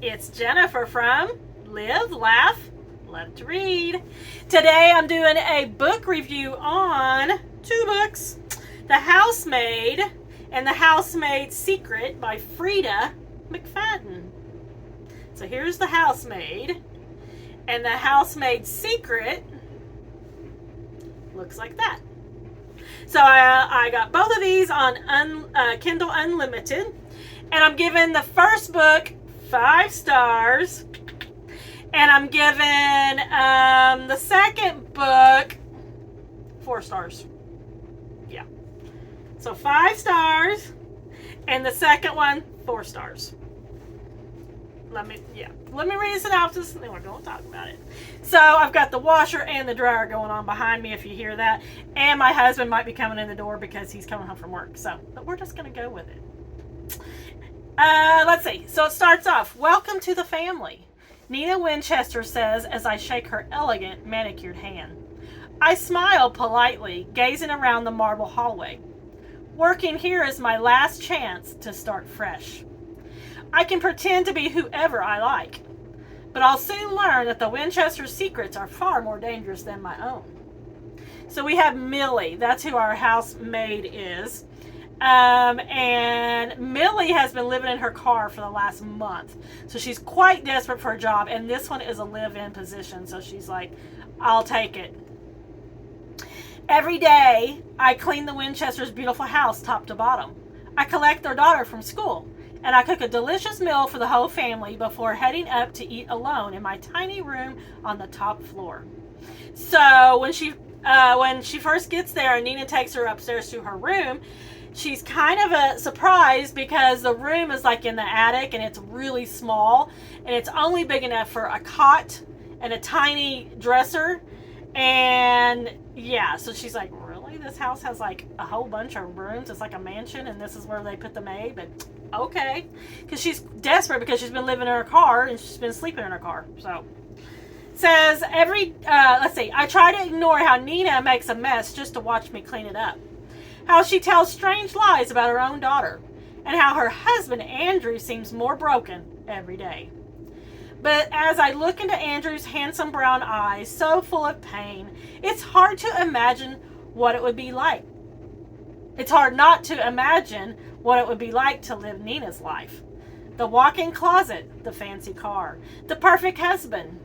It's Jennifer from Live, Laugh, Love to Read. Today I'm doing a book review on two books, The Housemaid and The Housemaid's Secret by Freida McFadden. So here's The Housemaid, and The Housemaid's Secret looks like that. So I got both of these on Kindle Unlimited, and I'm giving the first book 5 stars, and I'm giving the second book 4 stars. Yeah. So 5 stars, and the second one 4 stars. Let me read a synopsis, and then we're going to talk about it. So I've got the washer and the dryer going on behind me, if you hear that, and my husband might be coming in the door because he's coming home from work. But we're just going to go with it. Let's see. So it starts off, "Welcome to the family," Nina Winchester says as I shake her elegant, manicured hand. I smile politely, gazing around the marble hallway. Working here is my last chance to start fresh. I can pretend to be whoever I like, but I'll soon learn that the Winchester secrets are far more dangerous than my own. So we have Millie. That's who our housemaid is. And Millie has been living in her car for the last month. So she's quite desperate for a job, and this one is a live-in position. So she's like, I'll take it. Every day, I clean the Winchester's beautiful house top to bottom. I collect their daughter from school, and I cook a delicious meal for the whole family before heading up to eat alone in my tiny room on the top floor. So when she first gets there and Nina takes her upstairs to her room, she's kind of surprised because the room is like in the attic and it's really small, and it's only big enough for a cot and a tiny dresser. And yeah, so she's like, really? This house has like a whole bunch of rooms? It's like a mansion, and this is where they put the maid? But okay, because she's desperate because she's been living in her car and she's been sleeping in her car. So says I try to ignore how Nina makes a mess just to watch me clean it up, how she tells strange lies about her own daughter, and how her husband Andrew seems more broken every day. But as I look into Andrew's handsome brown eyes, so full of pain, it's hard to imagine what it would be like. It's hard not to imagine what it would be like to live Nina's life. The walk-in closet, the fancy car, the perfect husband.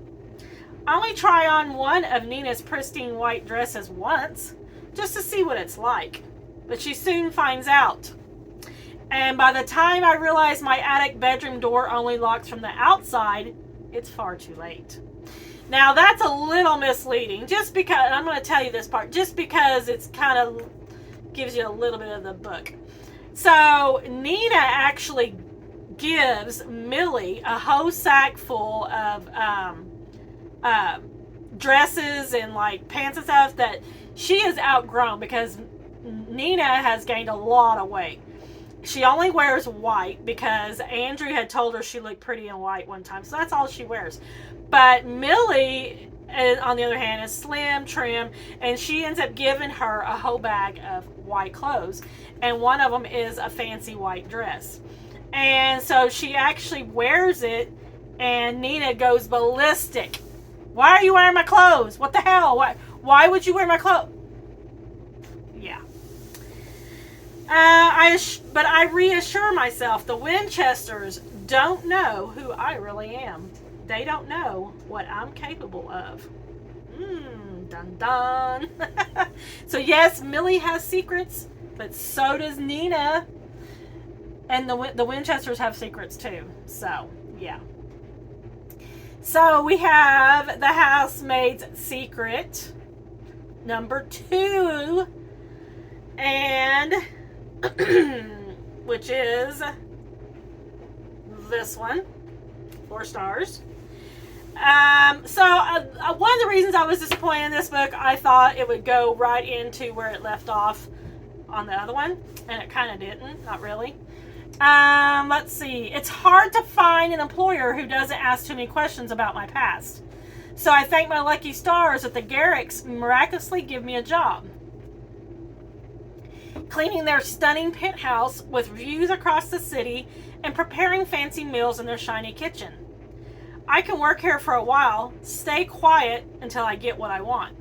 I only try on one of Nina's pristine white dresses once, just to see what it's like. But she soon finds out. And by the time I realize my attic bedroom door only locks from the outside, it's far too late. Now that's a little misleading, just because, and I'm going to tell you this part, just because it's kind of gives you a little bit of the book. So Nina actually gives Millie a whole sack full of dresses and like pants and stuff that she has outgrown, because Nina has gained a lot of weight. She only wears white because Andrew had told her she looked pretty in white one time, so that's all she wears. But Millie, on the other hand, is slim, trim, and she ends up giving her a whole bag of white clothes, and one of them is a fancy white dress. And so she actually wears it, and Nina goes ballistic. Why are you wearing my clothes? What the hell? Why would you wear my clothes? Yeah. But I reassure myself, the Winchesters don't know who I really am. They don't know what I'm capable of. Dun dun. So yes, Millie has secrets, but so does Nina. And the Winchesters have secrets too. So, yeah. So we have The Housemaid's Secret, number 2. And which is this one, 4 stars. One of the reasons I was disappointed in this book, I thought it would go right into where it left off on the other one, and it kind of didn't. Not really. Let's see. It's hard to find an employer who doesn't ask too many questions about my past. So I thank my lucky stars that the Garricks miraculously give me a job. cleaning their stunning penthouse with views across the city and preparing fancy meals in their shiny kitchen. I can work here for a while, stay quiet until I get what I want.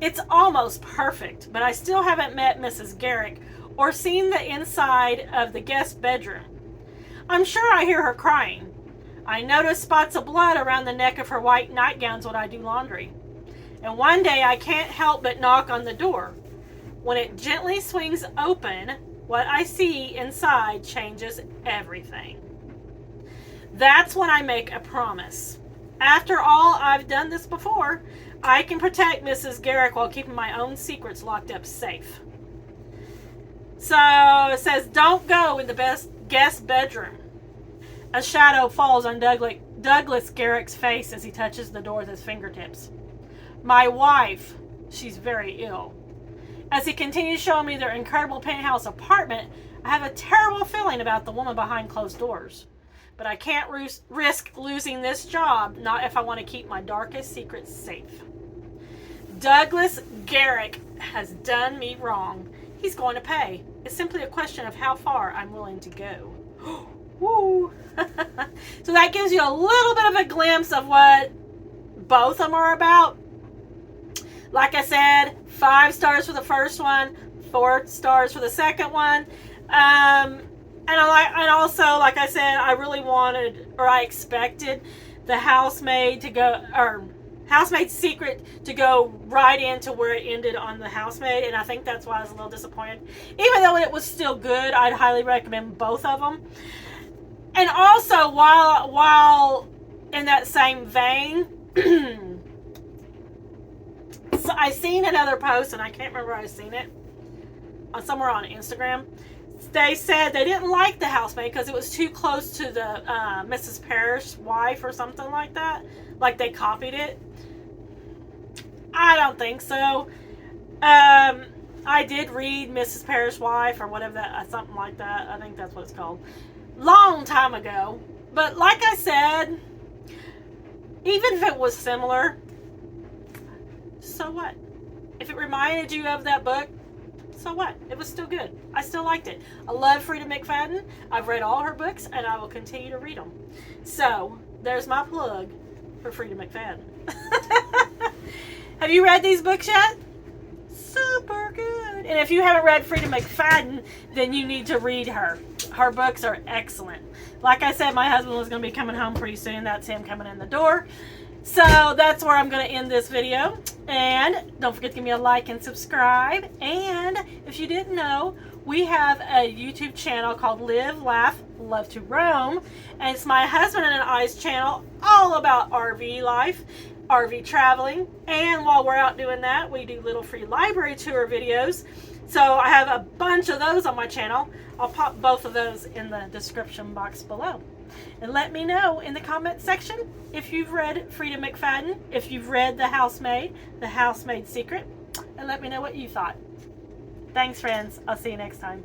It's almost perfect, but I still haven't met Mrs. Garrick or seen the inside of the guest bedroom. I'm sure I hear her crying. I notice spots of blood around the neck of her white nightgowns when I do laundry. And one day I can't help but knock on the door. When it gently swings open, what I see inside changes everything. That's when I make a promise. After all, I've done this before. I can protect Mrs. Garrick while keeping my own secrets locked up safe. So it says, don't go in the guest bedroom. A shadow falls on Douglas Garrick's face as he touches the door with his fingertips. My wife, she's very ill. As he continues showing me their incredible penthouse apartment, I have a terrible feeling about the woman behind closed doors. But I can't risk losing this job, not if I want to keep my darkest secrets safe. Douglas Garrick has done me wrong. He's going to pay. It's simply a question of how far I'm willing to go. Woo! So that gives you a little bit of a glimpse of what both of them are about. Like I said, 5 stars for the first one, 4 stars for the second one. And also, like I said, I really wanted, or I expected, the Housemaid to go, or Housemaid's Secret to go right into where it ended on the Housemaid, and I think that's why I was a little disappointed. Even though it was still good, I'd highly recommend both of them. And also, while in that same vein, so I seen another post, and I can't remember where I seen it, somewhere on Instagram. They said they didn't like the Housemaid because it was too close to the Mrs. Parrish's wife or something like that. Like they copied it. I don't think so. I did read Mrs. Parrish's wife or whatever that, something like that. I think that's what it's called. Long time ago. But like I said, even if it was similar, so what? If it reminded you of that book, so what? It was still good. I still liked it. I love Freida McFadden. I've read all her books, and I will continue to read them. So, there's my plug for Freida McFadden. Have you read these books yet? Super good. And if you haven't read Freida McFadden, then you need to read her. Her books are excellent. Like I said, my husband was going to be coming home pretty soon. That's him coming in the door. So that's where I'm going to end this video. And don't forget to give me a like and subscribe. And if you didn't know, we have a YouTube channel called Live, Laugh, Love to Roam. And it's my husband and I's channel all about RV life, RV traveling. And while we're out doing that, we do little free library tour videos. So I have a bunch of those on my channel. I'll pop both of those in the description box below. And let me know in the comment section if you've read Freida McFadden, if you've read The Housemaid's Secret, and let me know what you thought. Thanks, friends. I'll see you next time.